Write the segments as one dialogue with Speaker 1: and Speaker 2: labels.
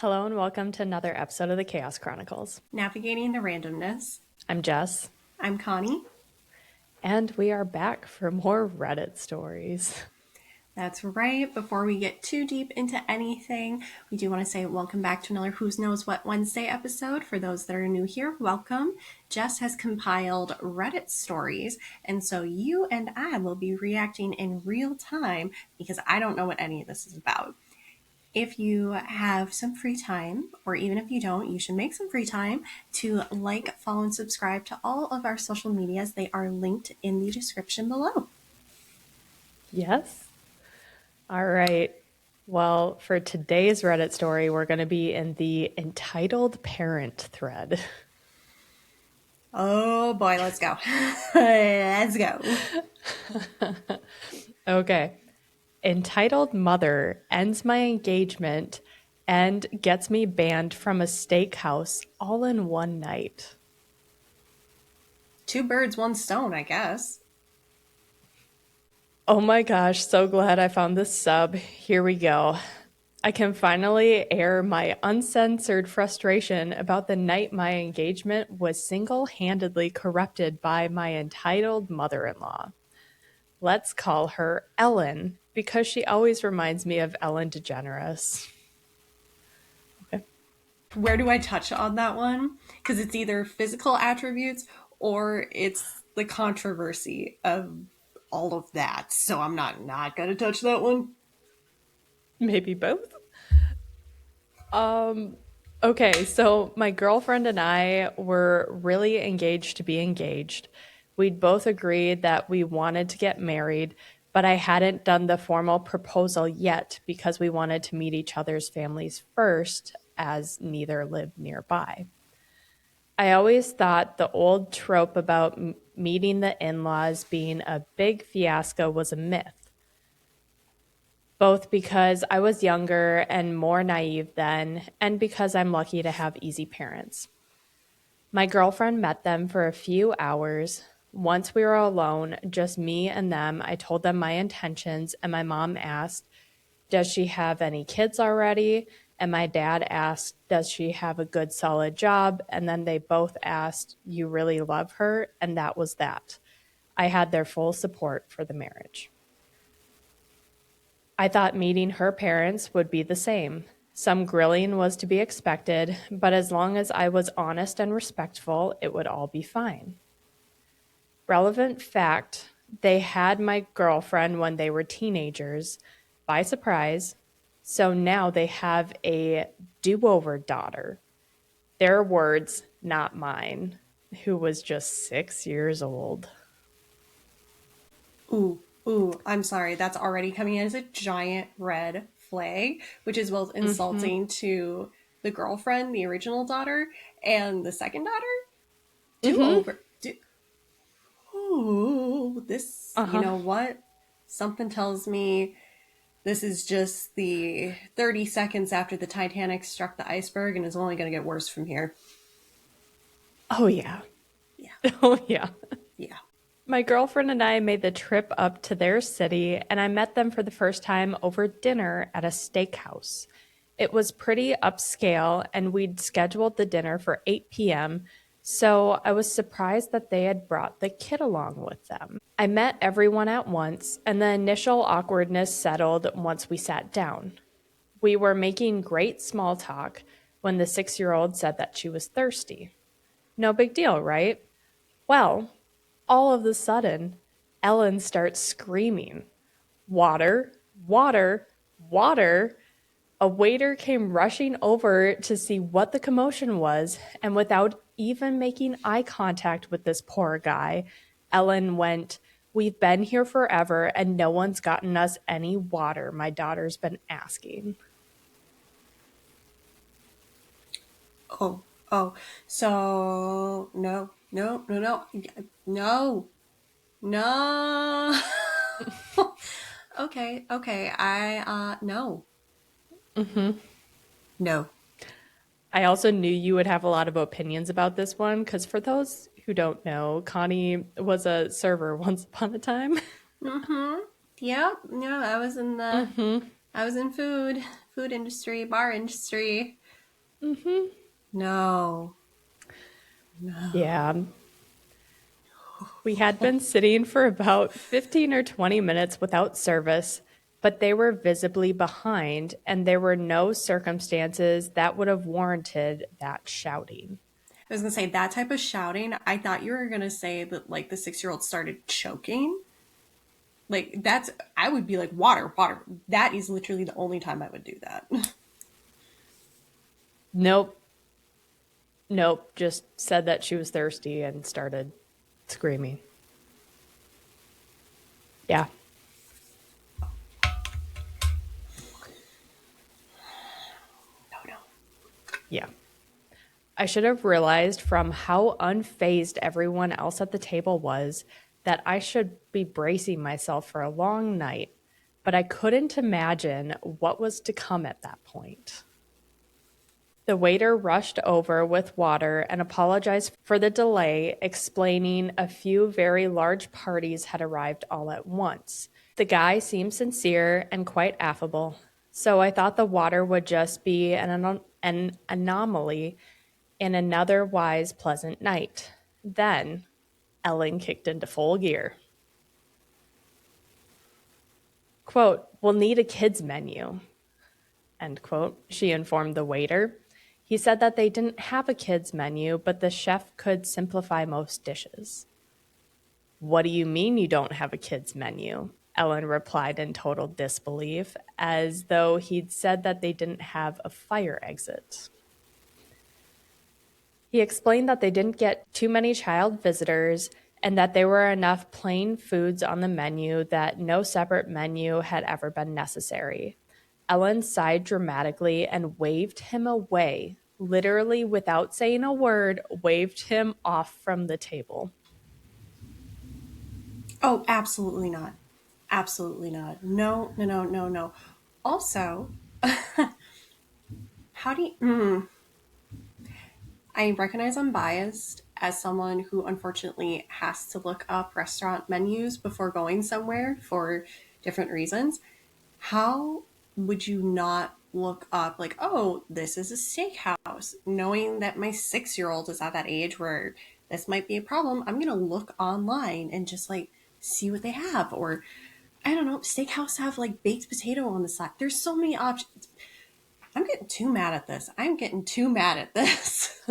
Speaker 1: Hello and welcome to another episode of the Chaos Chronicles.
Speaker 2: Navigating the randomness.
Speaker 1: I'm Jess,
Speaker 2: I'm Connie.
Speaker 1: and we are back for more Reddit stories.
Speaker 2: That's right. Before we get too deep into anything, we do want to say welcome back to another Who's Knows What Wednesday episode. For those that are new here, welcome. Jess has compiled Reddit stories, and so you and I will be reacting in real time because I don't know what any of this is about. If you have some free time, or even if you don't, you should make some free time to like, follow, and subscribe to all of our social medias. They are linked in the description below.
Speaker 1: Yes? All right. Well, for today's Reddit story, we're going to be in the entitled parent thread.
Speaker 2: Oh boy, let's go. Let's go.
Speaker 1: Okay. Entitled mother ends my engagement and gets me banned from a steakhouse all in one night.
Speaker 2: Two birds, one stone, I guess.
Speaker 1: Oh my gosh, so glad I found this sub. Here we go. I can finally air my uncensored frustration about the night my engagement was single handedly corrupted by my entitled mother in law. Let's call her Ellen because she always reminds me of Ellen DeGeneres. Okay.
Speaker 2: Where do I touch on that one? Because it's either physical attributes or it's the controversy of all of that. So I'm not gonna touch that one.
Speaker 1: Maybe both. Okay, so my girlfriend and I were really engaged to be engaged. We'd both agreed that we wanted to get married, but I hadn't done the formal proposal yet because we wanted to meet each other's families first, as neither lived nearby. I always thought the old trope about meeting the in laws being a big fiasco was a myth, both because I was younger and more naive then, and because I'm lucky to have easy parents. My girlfriend met them for a few hours. Once we were alone, just me and them, I told them my intentions, and my mom asked, does she have any kids already? And my dad asked, does she have a good solid job? And then they both asked, you really love her? And that was that. I had their full support for the marriage. I thought meeting her parents would be the same. Some grilling was to be expected, but as long as I was honest and respectful, it would all be fine. Relevant fact, they had my girlfriend when they were teenagers by surprise, so now they have a do-over daughter. Their words, not mine, who was just 6 years old.
Speaker 2: Ooh, I'm sorry. That's already coming in as a giant red flag, which is both insulting to the girlfriend, the original daughter, and the second daughter. Do over. Ooh, this, you
Speaker 1: Uh-huh.
Speaker 2: know what? Something tells me this is just the 30 seconds after the Titanic struck the iceberg and is only going to get worse from here.
Speaker 1: Oh, yeah.
Speaker 2: Yeah,
Speaker 1: Oh, yeah.
Speaker 2: yeah.
Speaker 1: My girlfriend and I made the trip up to their city, and I met them for the first time over dinner at a steakhouse. It was pretty upscale, and we'd scheduled the dinner for 8 p.m., so I was surprised that they had brought the kid along with them. I met everyone at once, and the initial awkwardness settled once we sat down. We were making great small talk when the 6-year-old said that she was thirsty. No big deal, right? Well, all of a sudden, Ellen starts screaming, water, water, water. A waiter came rushing over to see what the commotion was, and without even making eye contact with this poor guy, Ellen went, we've been here forever and no one's gotten us any water. My daughter's been asking.
Speaker 2: Oh. So, no. No. Okay. No. No.
Speaker 1: I also knew you would have a lot of opinions about this one because for those who don't know, Connie was a server once upon a time.
Speaker 2: Yep. No, I was in food industry, bar industry. No. No.
Speaker 1: Yeah. We had been sitting for about 15 or 20 minutes without service, but they were visibly behind, and there were no circumstances that would have warranted that shouting.
Speaker 2: I was gonna say that type of shouting. I thought you were gonna say that like the 6-year-old started choking. Like that's I would be like water, water. That is literally the only time I would do that.
Speaker 1: Nope, nope, just said that she was thirsty and started screaming. Yeah,
Speaker 2: No, no.
Speaker 1: yeah. I should have realized from how unfazed everyone else at the table was that I should be bracing myself for a long night, but I couldn't imagine what was to come at that point. The waiter rushed over with water and apologized for the delay, explaining a few very large parties had arrived all at once. The guy seemed sincere and quite affable, so I thought the water would just be an anomaly in an otherwise pleasant night. Then Ellen kicked into full gear. Quote, "We'll need a kids menu," end quote, she informed the waiter. He said that they didn't have a kids menu, but the chef could simplify most dishes. "What do you mean you don't have a kids menu?" Ellen replied in total disbelief, as though he'd said that they didn't have a fire exit. He explained that they didn't get too many child visitors and that there were enough plain foods on the menu that no separate menu had ever been necessary. Ellen sighed dramatically and waved him away, literally without saying a word, waved him off from the table.
Speaker 2: Oh, absolutely not. Absolutely not. No, no, no, no, no. Also, how do you. I recognize I'm biased as someone who unfortunately has to look up restaurant menus before going somewhere for different reasons. How would you not look up, like, oh, this is a steakhouse, knowing that my 6-year-old is at that age where this might be a problem? I'm going to look online and just like see what they have. Or, I don't know, steakhouse have like baked potato on the side. There's so many options. I'm getting too mad at this. I'm getting too mad at this.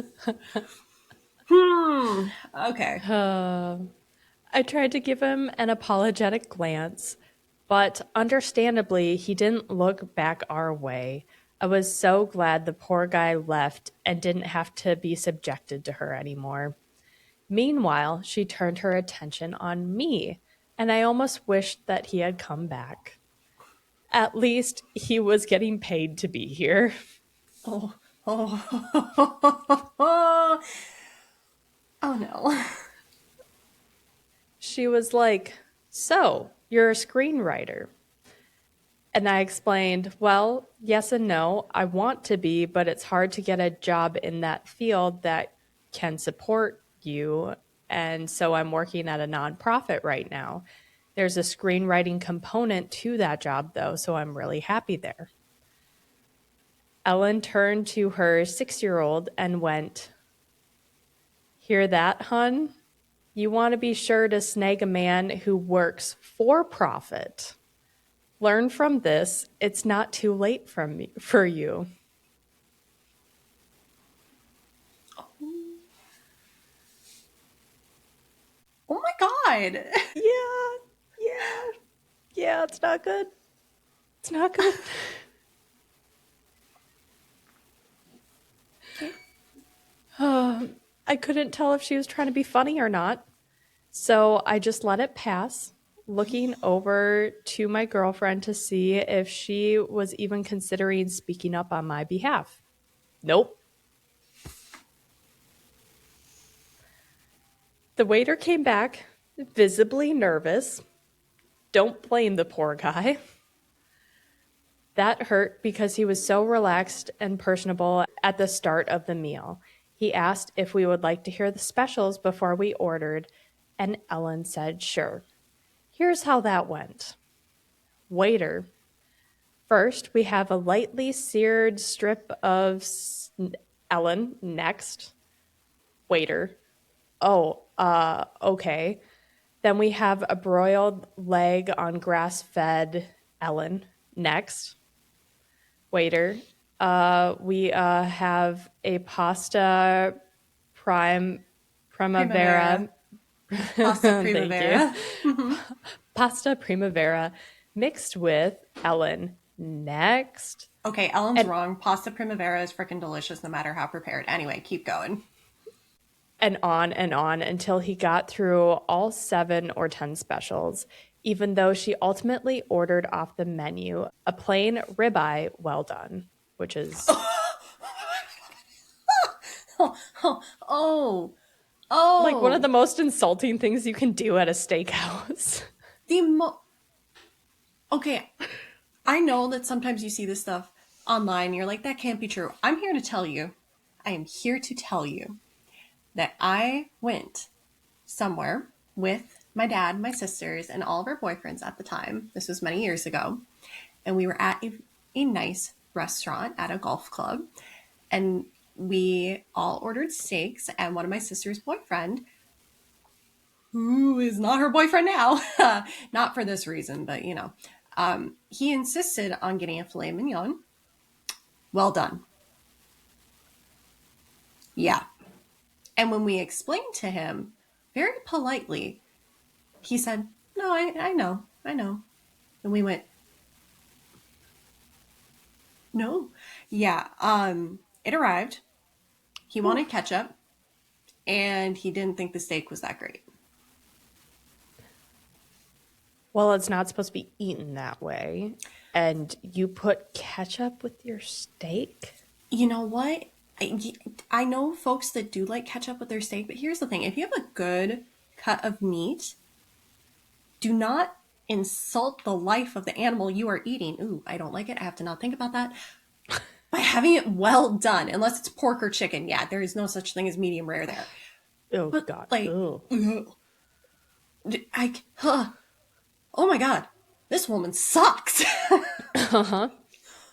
Speaker 2: Okay.
Speaker 1: I tried to give him an apologetic glance, but understandably, he didn't look back our way. I was so glad the poor guy left and didn't have to be subjected to her anymore. Meanwhile, she turned her attention on me, and I almost wished that he had come back. At least he was getting paid to be here.
Speaker 2: Oh, oh, oh no.
Speaker 1: She was like, "So, you're a screenwriter." And I explained, "Well, yes and no. I want to be, but it's hard to get a job in that field that can support you. And so I'm working at a nonprofit right now. There's a screenwriting component to that job, though, so I'm really happy there." Ellen turned to her 6-year-old and went, "Hear that, hun? You want to be sure to snag a man who works for profit. Learn from this. It's not too late for you."
Speaker 2: Oh my god.
Speaker 1: Yeah, yeah, yeah, it's not good. It's not good. I couldn't tell if she was trying to be funny or not. So I just let it pass, looking over to my girlfriend to see if she was even considering speaking up on my behalf. Nope. The waiter came back, visibly nervous. Don't blame the poor guy. That hurt because he was so relaxed and personable at the start of the meal. He asked if we would like to hear the specials before we ordered, and Ellen said sure. Here's how that went. Waiter, first we have a lightly seared strip of Ellen, next. Waiter, oh, okay. Then we have a broiled leg on grass-fed. Ellen, next. Waiter, we have a pasta prime
Speaker 2: Primavera.
Speaker 1: primavera.
Speaker 2: Pasta
Speaker 1: Thank you.
Speaker 2: primavera.
Speaker 1: Pasta primavera mixed with. Ellen, next.
Speaker 2: Okay, Ellen's
Speaker 1: And
Speaker 2: wrong. Pasta primavera is freaking delicious no matter how prepared. Anyway, keep going.
Speaker 1: and on until he got through all 7 or 10 specials, even though she ultimately ordered off the menu a plain ribeye well done, which is
Speaker 2: Oh,
Speaker 1: like one of
Speaker 2: oh.
Speaker 1: the most insulting things you can do at a steakhouse.
Speaker 2: The Okay, I know that sometimes you see this stuff online and you're like, that can't be true. I'm here to tell you, I am here to tell you that I went somewhere with my dad, my sisters, and all of our boyfriends at the time. This was many years ago. And we were at a nice restaurant at a golf club. And we all ordered steaks. And one of my sister's boyfriend, who is not her boyfriend now, not for this reason, but he insisted on getting a filet mignon. Well done. Yeah. And when we explained to him very politely, he said, no, I know. And we went, no. Yeah. It arrived. He wanted ketchup and he didn't think the steak was that great.
Speaker 1: Well, it's not supposed to be eaten that way. And you put ketchup with your steak?
Speaker 2: You know what? I know folks that do like ketchup with their steak, but here's the thing. If you have a good cut of meat, do not insult the life of the animal you are eating. Ooh, I don't like it. I have to not think about that. By having it well done, unless it's pork or chicken. Yeah, there is no such thing as medium rare there.
Speaker 1: Oh,
Speaker 2: But
Speaker 1: God.
Speaker 2: like,
Speaker 1: Ugh.
Speaker 2: oh my God, this woman sucks.
Speaker 1: Uh-huh.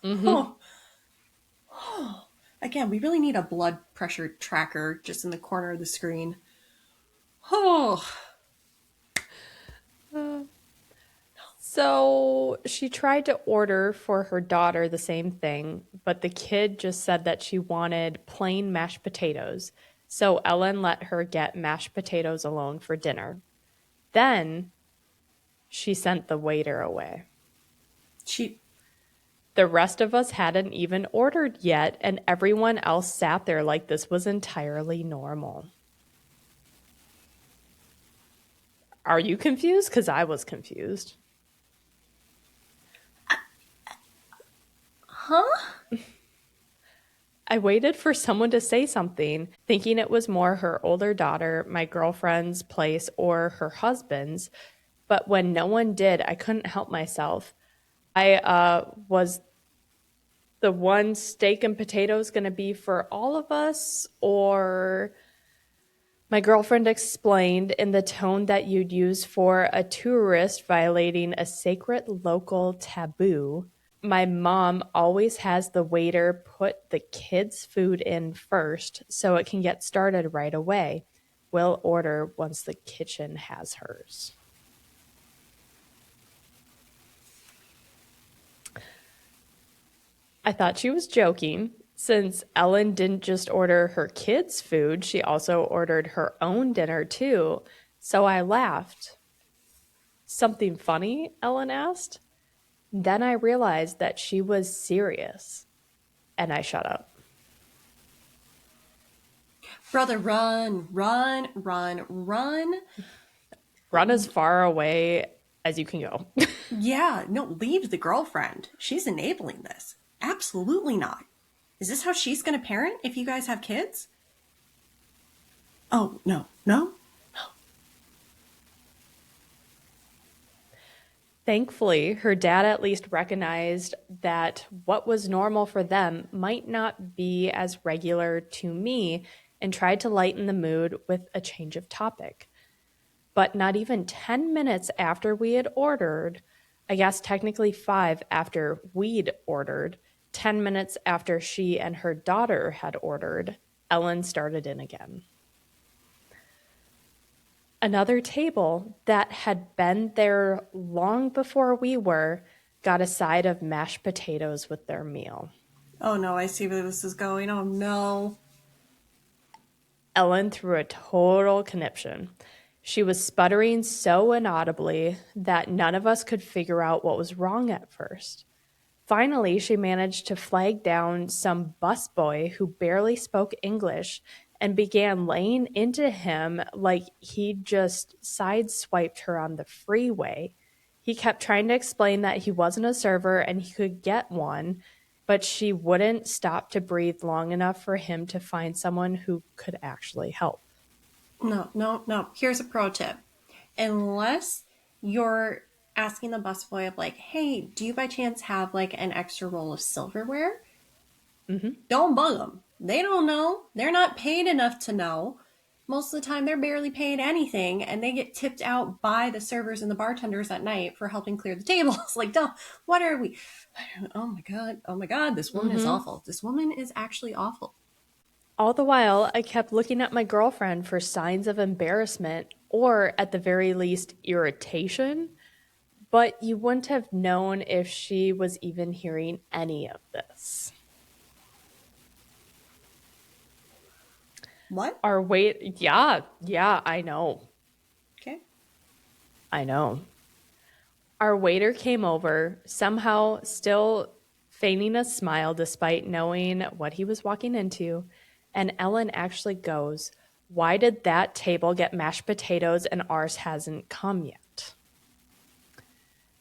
Speaker 1: Mm-hmm.
Speaker 2: Oh. Again, we really need a blood pressure tracker just in the corner of the screen. Oh,
Speaker 1: So she tried to order for her daughter the same thing, but the kid just said that she wanted plain mashed potatoes. So Ellen let her get mashed potatoes alone for dinner. Then she sent the waiter away.
Speaker 2: she.
Speaker 1: The rest of us hadn't even ordered yet, and everyone else sat there like this was entirely normal. Are you confused? Because I was confused.
Speaker 2: Huh?
Speaker 1: I waited for someone to say something, thinking it was more her older daughter, my girlfriend's place, or her husband's. But when no one did, I couldn't help myself. I was the one steak and potatoes going to be for all of us, or my girlfriend explained in the tone that you'd use for a tourist violating a sacred local taboo. My mom always has the waiter put the kids' food in first so it can get started right away. We'll order once the kitchen has hers. I thought she was joking. Since Ellen didn't just order her kids' food, she also ordered her own dinner too. So I laughed. Something funny? Ellen asked. Then I realized that she was serious, and I shut up.
Speaker 2: Brother, run, run, run, run.
Speaker 1: Run as far away as you can go.
Speaker 2: Yeah, no, leave the girlfriend. She's enabling this. Absolutely not. Is this how she's going to parent if you guys have kids? Oh, no, no.
Speaker 1: Thankfully, her dad at least recognized that what was normal for them might not be as regular to me and tried to lighten the mood with a change of topic. But not even 10 minutes after we had ordered, I guess technically 5 after we'd ordered, 10 minutes after she and her daughter had ordered, Ellen started in again. Another table that had been there long before we were got a side of mashed potatoes with their meal.
Speaker 2: Oh no, I see where this is going. Oh no.
Speaker 1: Ellen threw a total conniption. She was sputtering so inaudibly that none of us could figure out what was wrong at first. Finally, she managed to flag down some busboy who barely spoke English and began laying into him like he'd just sideswiped her on the freeway. He kept trying to explain that he wasn't a server and he could get one, but she wouldn't stop to breathe long enough for him to find someone who could actually help.
Speaker 2: No, no, no. Here's a pro tip. Unless you're asking the busboy of like, hey, do you by chance have like an extra roll of silverware? Don't bug them. They don't know. They're not paid enough to know. Most of the time, they're barely paid anything, and they get tipped out by the servers and the bartenders at night for helping clear the tables. Like, duh, what are we? Oh my god, this woman is awful. This woman is actually awful.
Speaker 1: All the while, I kept looking at my girlfriend for signs of embarrassment or, at the very least, irritation, but you wouldn't have known if she was even hearing any of this.
Speaker 2: What?
Speaker 1: Yeah, I know.
Speaker 2: Okay.
Speaker 1: I know. Our waiter came over, somehow still feigning a smile despite knowing what he was walking into, and Ellen actually goes, "Why did that table get mashed potatoes and ours hasn't come yet?"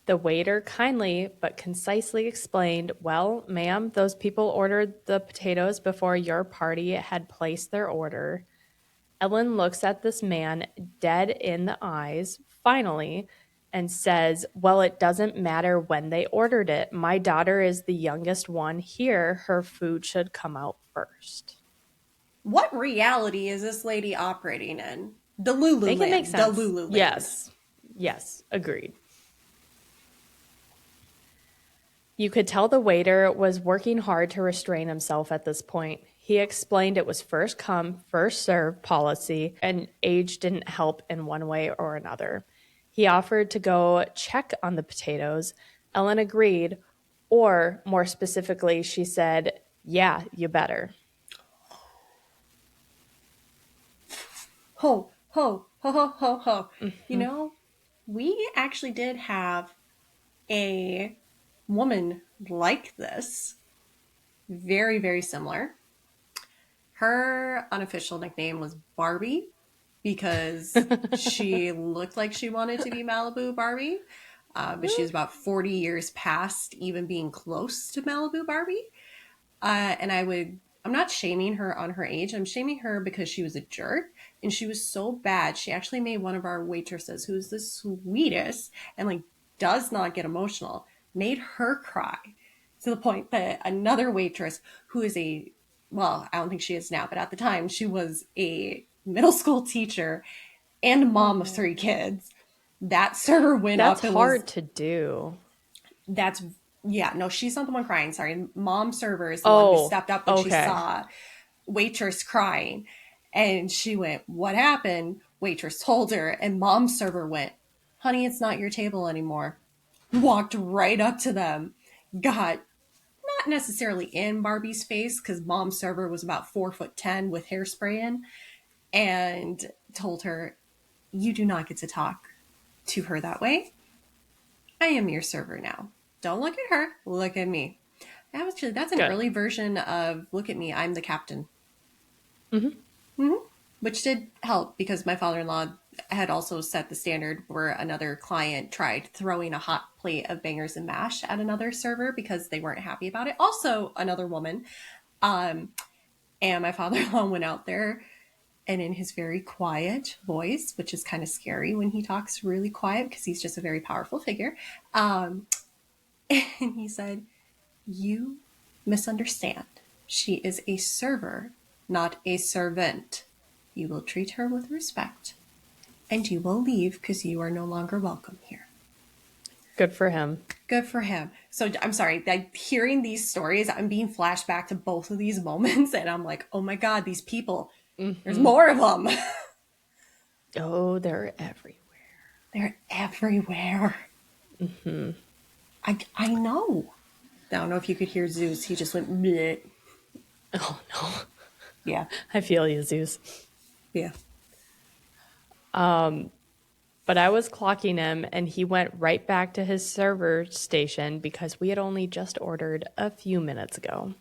Speaker 1: The waiter kindly but concisely explained, "Well, ma'am, those people ordered the potatoes before your party had placed their order." Ellen looks at this man dead in the eyes, finally, and says, "Well, it doesn't matter when they ordered it. My daughter is the youngest one here. Her food should come out first."
Speaker 2: What reality is this lady operating in? The
Speaker 1: Make it make
Speaker 2: Lululand. The
Speaker 1: sense.
Speaker 2: Lululand.
Speaker 1: Yes, agreed. You could tell the waiter was working hard to restrain himself at this point. He explained it was first come, first served policy, and age didn't help in one way or another. He offered to go check on the potatoes. Ellen agreed, or more specifically, she said, "Yeah, you better."
Speaker 2: Ho, ho, ho, ho, ho, ho. You know, we actually did have a woman like this. Very, very similar. Her unofficial nickname was Barbie because she looked like she wanted to be Malibu Barbie. But she was about 40 years past even being close to Malibu Barbie. And I'm not shaming her on her age. I'm shaming her because she was a jerk and she was so bad. She actually made one of our waitresses, who's the sweetest and like does not get emotional, made her cry to the point that another waitress who is well, I don't think she is now, but at the time she was a middle school teacher and mom of 3 kids. That server went
Speaker 1: That's
Speaker 2: up and was,
Speaker 1: hard to do.
Speaker 2: that's yeah, no, she's not the one crying. Sorry, mom server is the one who stepped up when she
Speaker 1: Okay.
Speaker 2: saw waitress crying, and she went, "What happened?" Waitress told her, and mom server went, "Honey, it's not your table anymore." Walked right up to them, got not necessarily in Barbie's face because mom server was about 4'10" with hairspray in, and told her, "You do not get to talk to her that way. I am your server now. Don't look at her. Look at me." Actually, that's an
Speaker 1: Good.
Speaker 2: early version of "Look at me, I'm the captain." Mm-hmm. Which did help because my father-in-law had also set the standard where another client tried throwing a hot plate of bangers and mash at another server because they weren't happy about it. Also, another woman. And my father-in-law went out there and in his very quiet voice, which is kind of scary when he talks really quiet because he's just a very powerful figure. And he said, "You misunderstand. She is a server, not a servant. You will treat her with respect, and you will leave because you are no longer welcome here."
Speaker 1: Good for him.
Speaker 2: Good for him. So I'm sorry, like hearing these stories, I'm being flashed back to both of these moments, and I'm like, oh my God, these people, there's more of them.
Speaker 1: Oh, they're everywhere.
Speaker 2: They're everywhere. I know. I don't know if you could hear Zeus. He just went, bleh.
Speaker 1: Oh, no.
Speaker 2: Yeah,
Speaker 1: I feel you, Zeus.
Speaker 2: yeah.
Speaker 1: But I was clocking him, and he went right back to his server station because we had only just ordered a few minutes ago.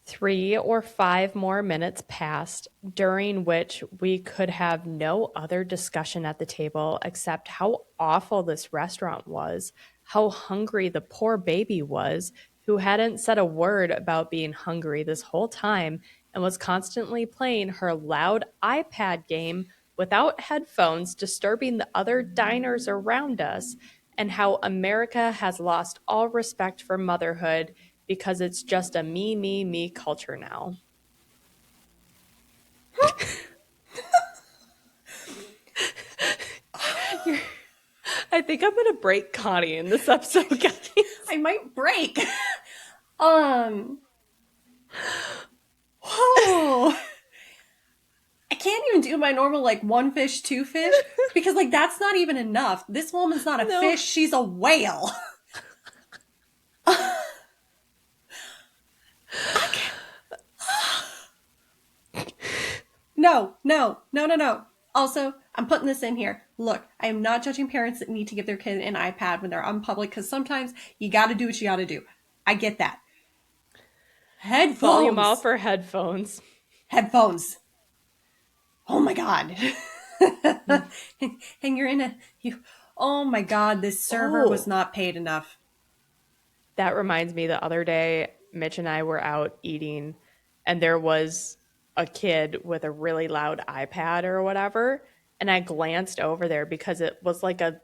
Speaker 1: 3 or 5 more minutes passed, during which we could have no other discussion at the table except how awful this restaurant was, how hungry the poor baby was, who hadn't said a word about being hungry this whole time and was constantly playing her loud iPad game without headphones, disturbing the other diners around us, and how America has lost all respect for motherhood because it's just a me, me, me culture now. I think I'm going to break Connie in this episode, guys.
Speaker 2: I might break. Whoa. I can't even do my normal, like, one fish, two fish, because, like, that's not even enough. This woman's not a fish, she's a whale. No. Also, I'm putting this in here. Look, I am not judging parents that need to give their kid an iPad when they're on public, because sometimes you gotta do what you gotta do. I get that. Headphones.
Speaker 1: Volume off for headphones.
Speaker 2: Headphones. Oh my God. And you're in oh my God, this server was not paid enough.
Speaker 1: That reminds me, the other day, Mitch and I were out eating, and there was a kid with a really loud iPad or whatever, and I glanced over there because it was like a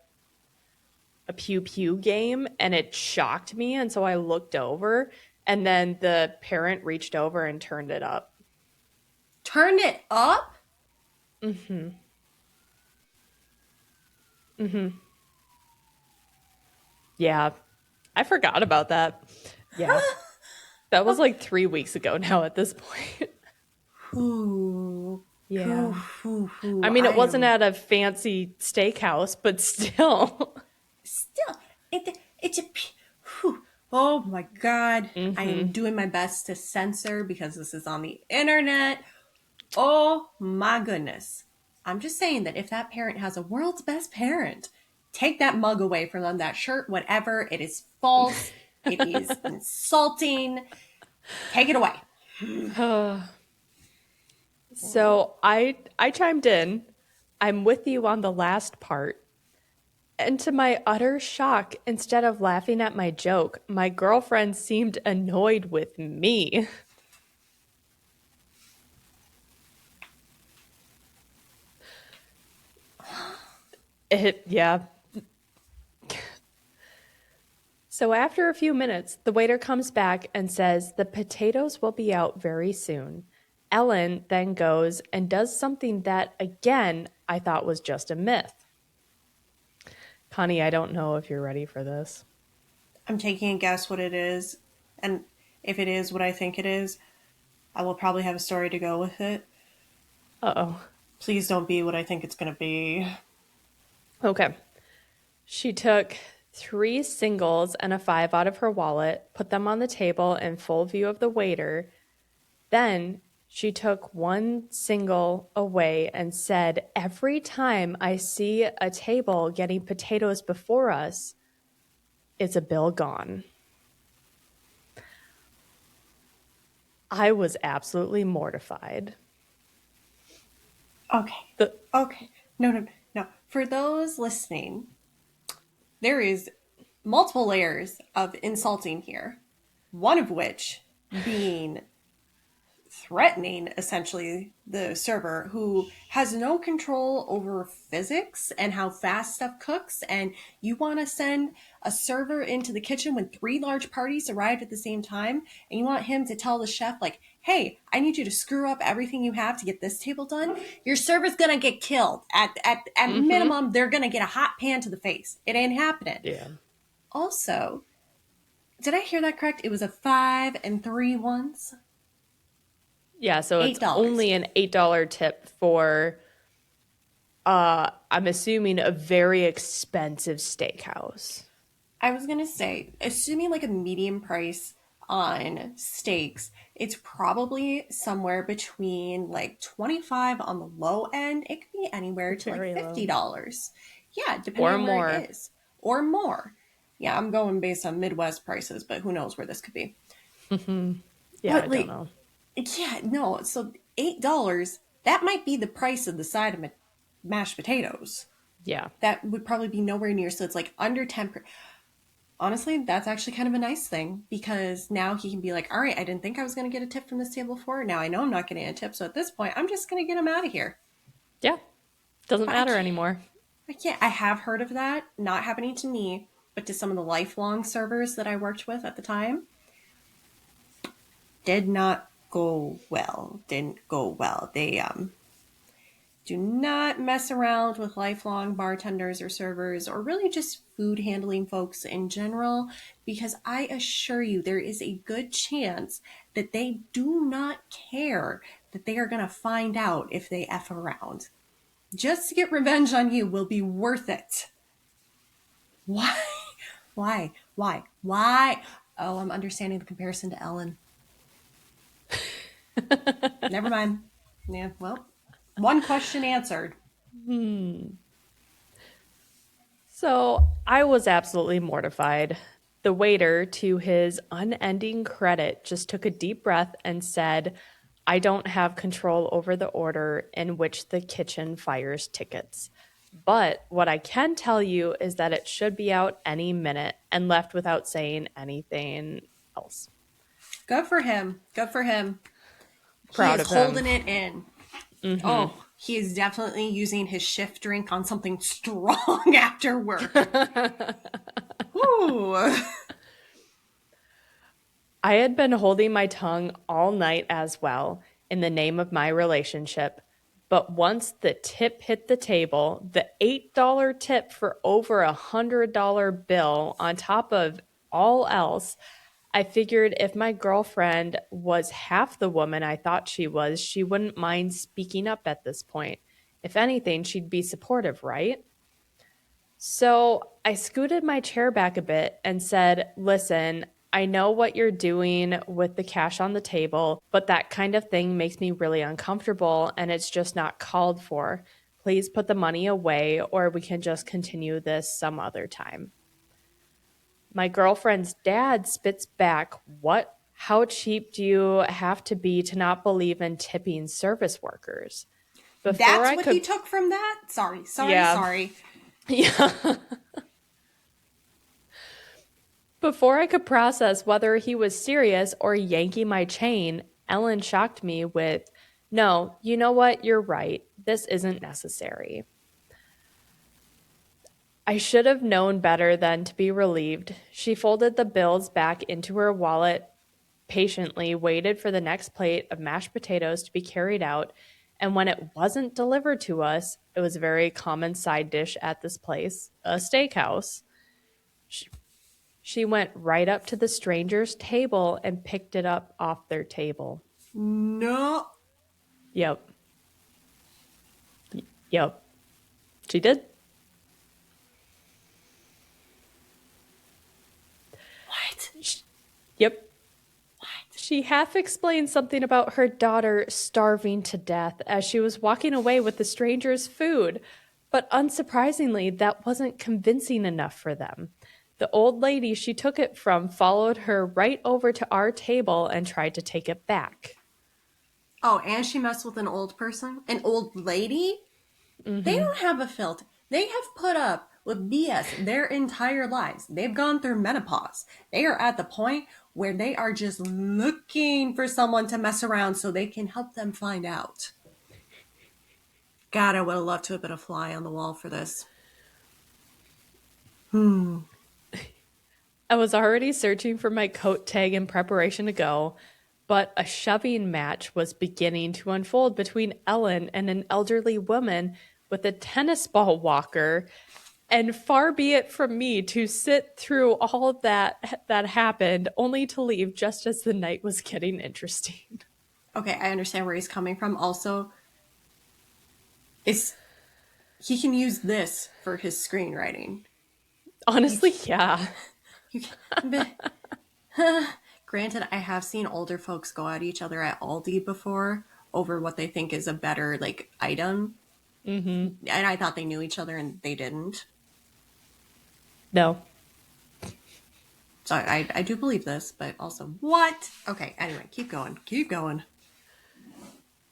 Speaker 1: pew pew game, and it shocked me, and so I looked over, and then the parent reached over and turned it up.
Speaker 2: Turned it up?
Speaker 1: Yeah, I forgot about that. Yeah. That was like 3 weeks ago now at this point.
Speaker 2: Ooh.
Speaker 1: Yeah.
Speaker 2: Ooh.
Speaker 1: I mean, it wasn't at a fancy steakhouse, but still.
Speaker 2: Still, it's a. Whew. Oh my God. I am doing my best to censor because this is on the internet. Oh my goodness. I'm just saying that if that parent has a world's best parent, take that mug away from them, that shirt, whatever. It is false. It is insulting. Take it away.
Speaker 1: So I chimed in. I'm with you on the last part. And to my utter shock, instead of laughing at my joke, my girlfriend seemed annoyed with me. Yeah. So after a few minutes, the waiter comes back and says the potatoes will be out very soon. Ellen then goes and does something that, again, I thought was just a myth. Connie, I don't know if you're ready for this.
Speaker 2: I'm taking a guess what it is. And if it is what I think it is, I will probably have a story to go with it.
Speaker 1: Uh-oh.
Speaker 2: Please don't be what I think it's going to be.
Speaker 1: Okay. She took 3 singles and a 5 out of her wallet, put them on the table in full view of the waiter. Then she took 1 single away and said, every time I see a table getting potatoes before us, it's a bill gone. I was absolutely mortified.
Speaker 2: Okay. Okay. No. For those listening, there is multiple layers of insulting here. One of which being threatening, essentially, the server who has no control over physics and how fast stuff cooks. And you want to send a server into the kitchen when 3 large parties arrived at the same time, and you want him to tell the chef, like, hey, I need you to screw up everything you have to get this table done, your server's gonna get killed. At
Speaker 1: Mm-hmm.
Speaker 2: minimum, they're gonna get a hot pan to the face. It ain't happening.
Speaker 1: Yeah.
Speaker 2: Also, did I hear that correct? It was a 5 3 1
Speaker 1: Yeah, so it's
Speaker 2: $8.
Speaker 1: only an $8 tip for I'm assuming a very expensive steakhouse.
Speaker 2: I was gonna say, assuming like a medium price on steaks, it's probably somewhere between like 25 on the low end. It could be anywhere to like
Speaker 1: Very low.
Speaker 2: $50. Yeah, depending
Speaker 1: Or
Speaker 2: on where
Speaker 1: more.
Speaker 2: it is. Or more. Yeah, I'm going based on Midwest prices, but who knows where this could be.
Speaker 1: Yeah, I
Speaker 2: But
Speaker 1: don't
Speaker 2: like,
Speaker 1: know.
Speaker 2: yeah, no, so $8, that might be the price of the side of mashed potatoes.
Speaker 1: Yeah.
Speaker 2: That would probably be nowhere near. So it's like under 10. Honestly, that's actually kind of a nice thing because now he can be like, all right, I didn't think I was going to get a tip from this table before. Now I know I'm not getting a tip. So at this point, I'm just going to get him out of here.
Speaker 1: Yeah. Doesn't
Speaker 2: But
Speaker 1: matter anymore.
Speaker 2: I can't, I have heard of that not happening to me, but to some of the lifelong servers that I worked with at the time. Did not go well. Didn't go well. They, do not mess around with lifelong bartenders or servers or really just food handling folks in general because I assure you there is a good chance that they do not care that they are going to find out if they F around. Just to get revenge on you will be worth it. Why? Why? Why? Why? Oh, I'm understanding the comparison to Ellen. Never mind. Yeah, well, one question answered.
Speaker 1: So I was absolutely mortified. The waiter, to his unending credit, just took a deep breath and said, I don't have control over the order in which the kitchen fires tickets. But what I can tell you is that it should be out any minute, and left without saying anything else.
Speaker 2: Good for him. Good for him. He
Speaker 1: Proud
Speaker 2: is
Speaker 1: of him.
Speaker 2: holding it in. Oh, he is definitely using his shift drink on something strong after work. Ooh.
Speaker 1: I had been holding my tongue all night as well in the name of my relationship. But once the tip hit the table, the $8 tip for over $100 bill on top of all else, I figured if my girlfriend was half the woman I thought she was, she wouldn't mind speaking up at this point. If anything, she'd be supportive, right? So I scooted my chair back a bit and said, listen, I know what you're doing with the cash on the table, but that kind of thing makes me really uncomfortable and it's just not called for. Please put the money away or we can just continue this some other time. My girlfriend's dad spits back, what? How cheap do you have to be to not believe in tipping service workers? Before
Speaker 2: That's
Speaker 1: I
Speaker 2: what he
Speaker 1: could,
Speaker 2: took from that? Sorry, sorry,
Speaker 1: yeah,
Speaker 2: sorry.
Speaker 1: yeah. Before I could process whether he was serious or yanking my chain, Ellen shocked me with, no, you know what? You're right. This isn't necessary. I should have known better than to be relieved. She folded the bills back into her wallet, patiently waited for the next plate of mashed potatoes to be carried out, and when it wasn't delivered to us, it was a very common side dish at this place, a steakhouse. She went right up to the stranger's table and picked it up off their table.
Speaker 2: No.
Speaker 1: Yep. Yep. She did.
Speaker 2: What?
Speaker 1: Yep.
Speaker 2: What?
Speaker 1: She half explained something about her daughter starving to death as she was walking away with the stranger's food. But unsurprisingly, that wasn't convincing enough for them. The old lady she took it from followed her right over to our table and tried to take it back.
Speaker 2: Oh, and she messed with an old person? An old lady? They don't have a filter. They have put up with BS their entire lives. They've gone through menopause. They are at the point where they are just looking for someone to mess around so they can help them find out. God, I would have loved to have been a fly on the wall for this.
Speaker 1: I was already searching for my coat tag in preparation to go, But a shoving match was beginning to unfold between Ellen and an elderly woman with a tennis ball walker. And far be it from me to sit through all of that happened, only to leave just as the night was getting interesting.
Speaker 2: Okay, I understand where he's coming from. Also, it's he can use this for his screenwriting.
Speaker 1: Honestly, yeah.
Speaker 2: You can, granted, I have seen older folks go at each other at Aldi before over what they think is a better like item, and I thought they knew each other and they didn't.
Speaker 1: No.
Speaker 2: So I do believe this, but also what? Okay, anyway, keep going, keep going.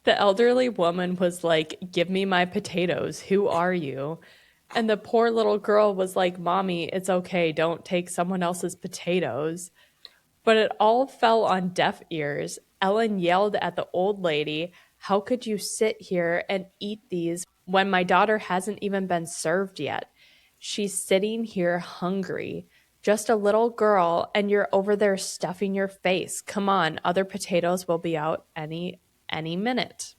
Speaker 1: The elderly woman was like, "Give me my potatoes. Who are you?" And the poor little girl was like, "Mommy, it's okay. Don't take someone else's potatoes." But it all fell on deaf ears. Ellen yelled at the old lady, "How could you sit here and eat these when my daughter hasn't even been served yet? She's sitting here hungry. Just a little girl, and you're over there stuffing your face. Come on, other potatoes will be out any minute."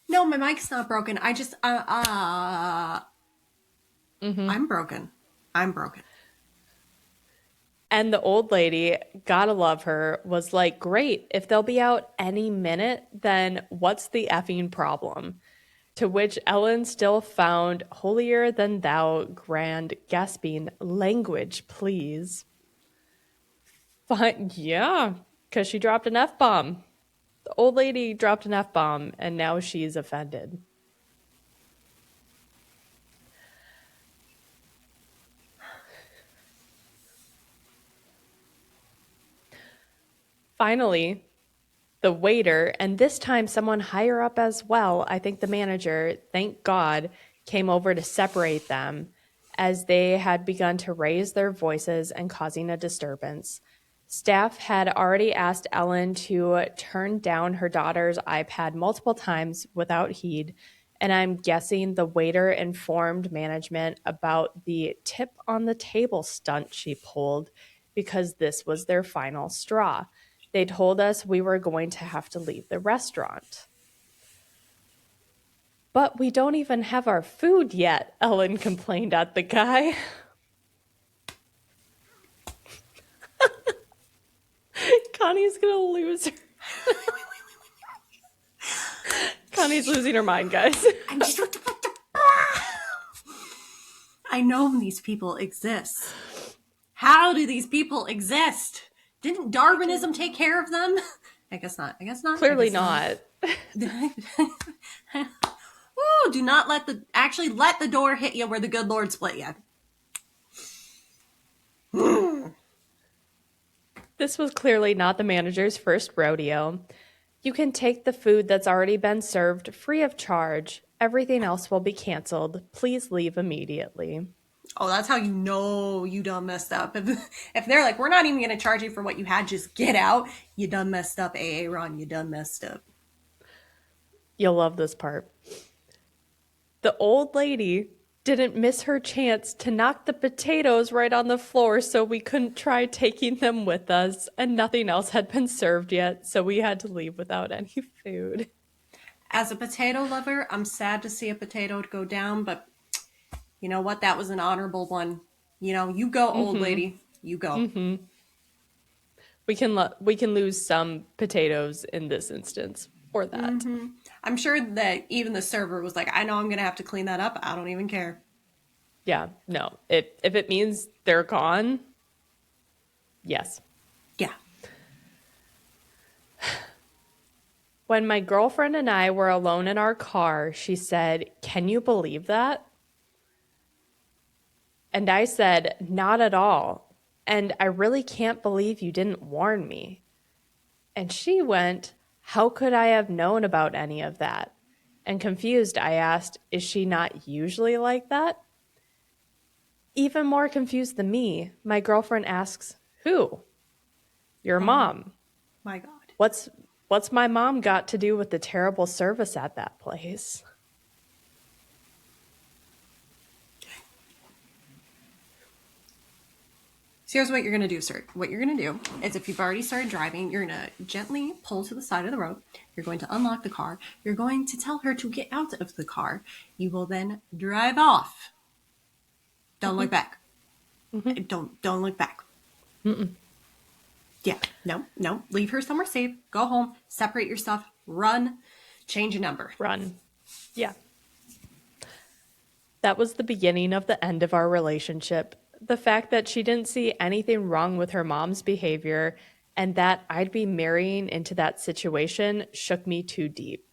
Speaker 2: No, my mic's not broken. I just I'm broken. I'm broken.
Speaker 1: And the old lady, gotta love her, was like, "Great, if they'll be out any minute, then what's the effing problem?" To which Ellen still found holier than thou grand, gasping, "Language, please." Fine, yeah, because she dropped an F bomb. The old lady dropped an F bomb, and now she's offended. Finally, the waiter, and this time someone higher up as well, I think the manager, thank God, came over to separate them as they had begun to raise their voices and causing a disturbance. Staff had already asked Ellen to turn down her daughter's iPad multiple times without heed, and I'm guessing the waiter informed management about the tip on the table stunt she pulled because this was their final straw. They told us we were going to have to leave the restaurant. "But we don't even have our food yet," Ellen complained at the guy. Connie's gonna lose her. Connie's losing her mind, guys.
Speaker 2: I know these people exist. How do these people exist? Didn't Darwinism take care of them? I guess not. I guess not.
Speaker 1: Clearly
Speaker 2: I guess
Speaker 1: not.
Speaker 2: Ooh, do not let the door hit you where the good Lord split you.
Speaker 1: This was clearly not the manager's first rodeo. "You can take the food that's already been served free of charge. Everything else will be canceled. Please leave immediately."
Speaker 2: Oh, that's how you know you done messed up. If they're like, "We're not even going to charge you for what you had, just get out," you done messed up, AA Ron. You done messed up.
Speaker 1: You'll love this part. The old lady didn't miss her chance to knock the potatoes right on the floor so we couldn't try taking them with us, and nothing else had been served yet, so we had to leave without any food.
Speaker 2: As a potato lover, I'm sad to see a potato go down, but you know what? That was an honorable one. You know, you go, old lady. You go.
Speaker 1: We can lose some potatoes in this instance for that.
Speaker 2: I'm sure that even the server was like, "I know I'm going to have to clean that up. I don't even care."
Speaker 1: Yeah, no. If it means they're gone, yes.
Speaker 2: Yeah.
Speaker 1: When my girlfriend and I were alone in our car, she said, "Can you believe that?" And I said, "Not at all. And I really can't believe you didn't warn me." And she went, "How could I have known about any of that?" And confused, I asked, "Is she not usually like that?" Even more confused than me, my girlfriend asks, "Who?" "Your mom."
Speaker 2: My God.
Speaker 1: What's my mom got to do with the terrible service at that place?
Speaker 2: So here's what you're going to do, sir. What you're going to do is if you've already started driving, you're going to gently pull to the side of the road. You're going to unlock the car. You're going to tell her to get out of the car. You will then drive off. Don't look back. Don't look back. Yeah, no. Leave her somewhere safe. Go home. Separate your stuff. Run. Change a number.
Speaker 1: Run. Yeah. That was the beginning of the end of our relationship. The fact that she didn't see anything wrong with her mom's behavior and that I'd be marrying into that situation shook me too deep.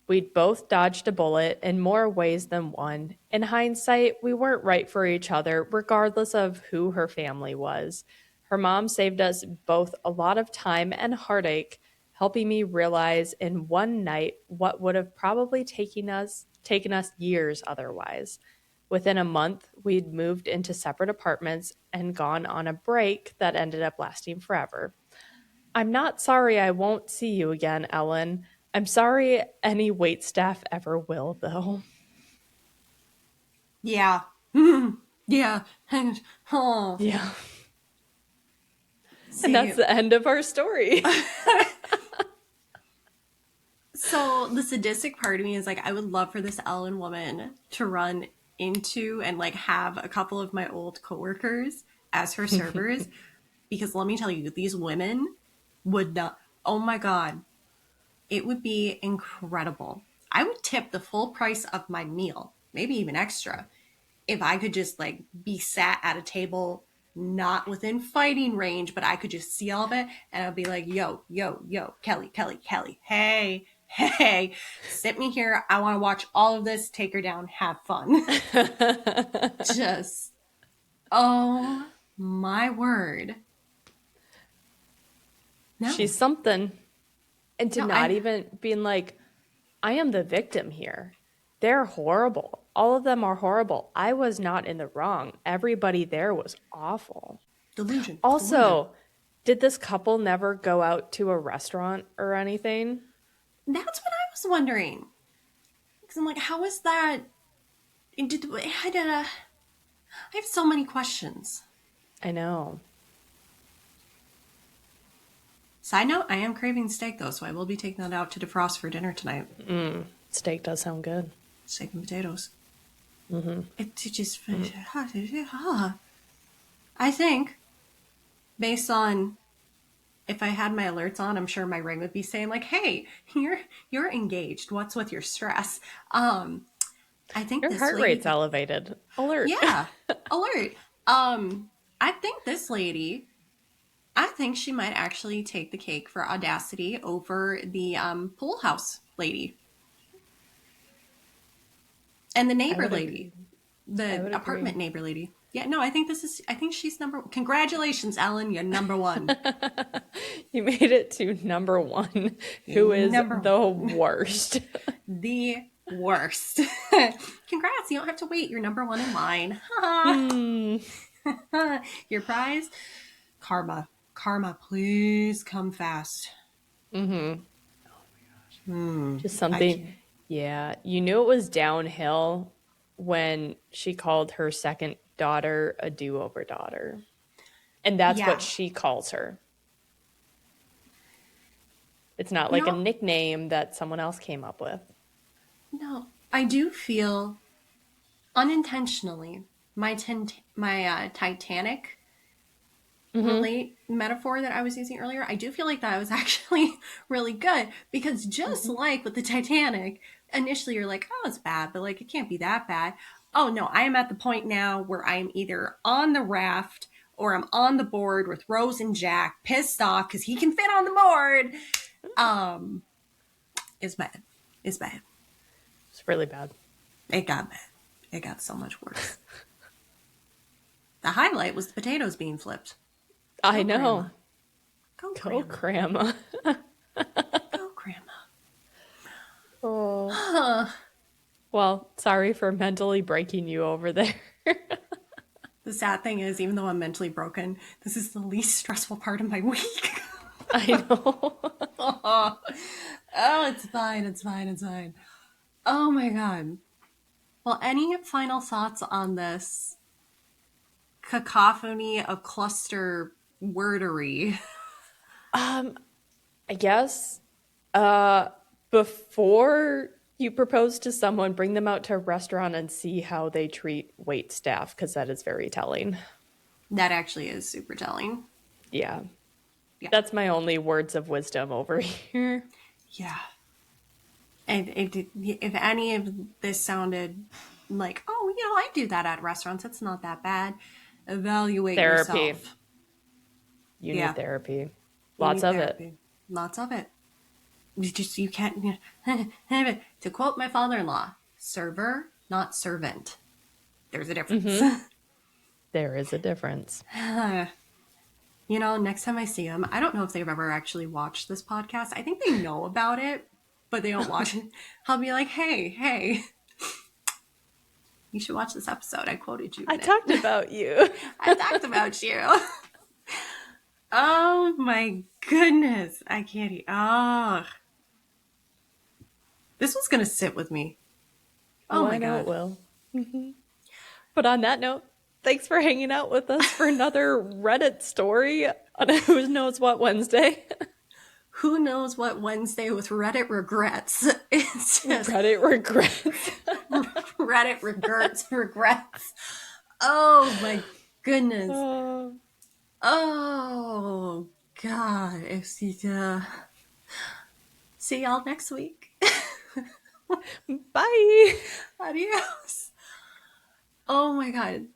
Speaker 1: We'd both dodged a bullet in more ways than one. In hindsight, we weren't right for each other, regardless of who her family was. Her mom saved us both a lot of time and heartache, helping me realize in one night what would have probably taken us years otherwise. Within a month, we'd moved into separate apartments and gone on a break that ended up lasting forever. I'm not sorry I won't see you again, Ellen. I'm sorry any waitstaff ever will, though.
Speaker 2: Yeah. Yeah. Oh.
Speaker 1: Yeah.
Speaker 2: See,
Speaker 1: And that's the end of our story.
Speaker 2: so the sadistic part of me is like, I would love for this Ellen woman to run into and like have a couple of my old coworkers as her servers. Because let me tell you, these women would not, oh my God, it would be incredible. I would tip the full price of my meal, maybe even extra, if I could just like be sat at a table, not within fighting range, but I could just see all of it. And I'd be like, yo, Kelly, hey, sit me here. I want to watch all of this. Take her down. Have fun. Just, oh my word. No.
Speaker 1: She's something. And to
Speaker 2: No,
Speaker 1: not even being like, I am the victim here. They're horrible. All of them are horrible. I was not in the wrong. Everybody there was awful.
Speaker 2: Delusion.
Speaker 1: Also, did this couple never go out to a restaurant or anything?
Speaker 2: That's what I was wondering. Because I'm like, how is that? I have so many questions.
Speaker 1: I know.
Speaker 2: Side note, I am craving steak though, so I will be taking that out to defrost for dinner tonight.
Speaker 1: Steak does sound good.
Speaker 2: Steak and potatoes. It just, I think, based on if I had my alerts on, I'm sure my ring would be saying like, "Hey, you're engaged. What's with your stress?" I think
Speaker 1: Your
Speaker 2: this
Speaker 1: heart
Speaker 2: lady,
Speaker 1: rate's elevated. Alert.
Speaker 2: yeah, alert. I think this lady, I think she might actually take the cake for audacity over the pool house lady. And the neighbor lady, the apartment neighbor lady. Yeah, no, I think she's congratulations, Ellen, you're number one.
Speaker 1: You made it to number one, who is the worst.
Speaker 2: The worst. Congrats, you don't have to wait. You're number one in line. Your prize? Karma. Karma, please come fast.
Speaker 1: Just something. Yeah. You knew it was downhill when she called her second daughter a do-over daughter. And that's
Speaker 2: Yeah.
Speaker 1: what she calls her. It's not like a nickname that someone else came up with.
Speaker 2: No, I do feel unintentionally my Titanic relate metaphor that I was using earlier. I do feel like that was actually really good because just like with the Titanic, initially you're like, oh, it's bad, but like it can't be that bad. Oh no, I am at the point now where I am either on the raft or I'm on the board with Rose and Jack, pissed off because he can fit on the board. It's bad. It's bad.
Speaker 1: It's really bad.
Speaker 2: It got bad. It got so much worse. The highlight was the potatoes being flipped.
Speaker 1: I know.
Speaker 2: Go,
Speaker 1: Go,
Speaker 2: Grandma.
Speaker 1: Grandma.
Speaker 2: Go, Grandma.
Speaker 1: Oh. Well, sorry for mentally breaking you over there.
Speaker 2: The sad thing is, even though I'm mentally broken, this is the least stressful part of my week.
Speaker 1: I know.
Speaker 2: Oh, it's fine. It's fine. It's fine. Oh my God. Well, any final thoughts on this cacophony of cluster wordery.
Speaker 1: I guess before you propose to someone, bring them out to a restaurant and see how they treat wait staff, because that is very telling.
Speaker 2: That actually is super telling.
Speaker 1: Yeah.
Speaker 2: Yeah.
Speaker 1: That's my only words of wisdom over here.
Speaker 2: Yeah. And if any of this sounded like, oh, I do that at restaurants, it's not that bad, evaluate
Speaker 1: Therapy.
Speaker 2: yourself.
Speaker 1: You need
Speaker 2: Yeah.
Speaker 1: therapy.
Speaker 2: You
Speaker 1: Lots
Speaker 2: need
Speaker 1: of it.
Speaker 2: therapy. Lots of it. You can't. To quote my father-in-law, server, not servant. There's a difference.
Speaker 1: There is a difference.
Speaker 2: Next time I see them, I don't know if they've ever actually watched this podcast. I think they know about it, but they don't watch it. I'll be like, hey, you should watch this episode. I quoted you.
Speaker 1: I talked about you.
Speaker 2: I talked about you. Oh my goodness. I can't eat. Oh. This one's going to sit with me. Oh my
Speaker 1: I know it
Speaker 2: God.
Speaker 1: will. But on that note, thanks for hanging out with us for another Reddit story on a Who Knows What Wednesday.
Speaker 2: Who knows what Wednesday with Reddit regrets? It's just
Speaker 1: Reddit regrets.
Speaker 2: Reddit regrets. Oh my goodness. Oh God. See y'all next week.
Speaker 1: Bye.
Speaker 2: Adios. Oh my God.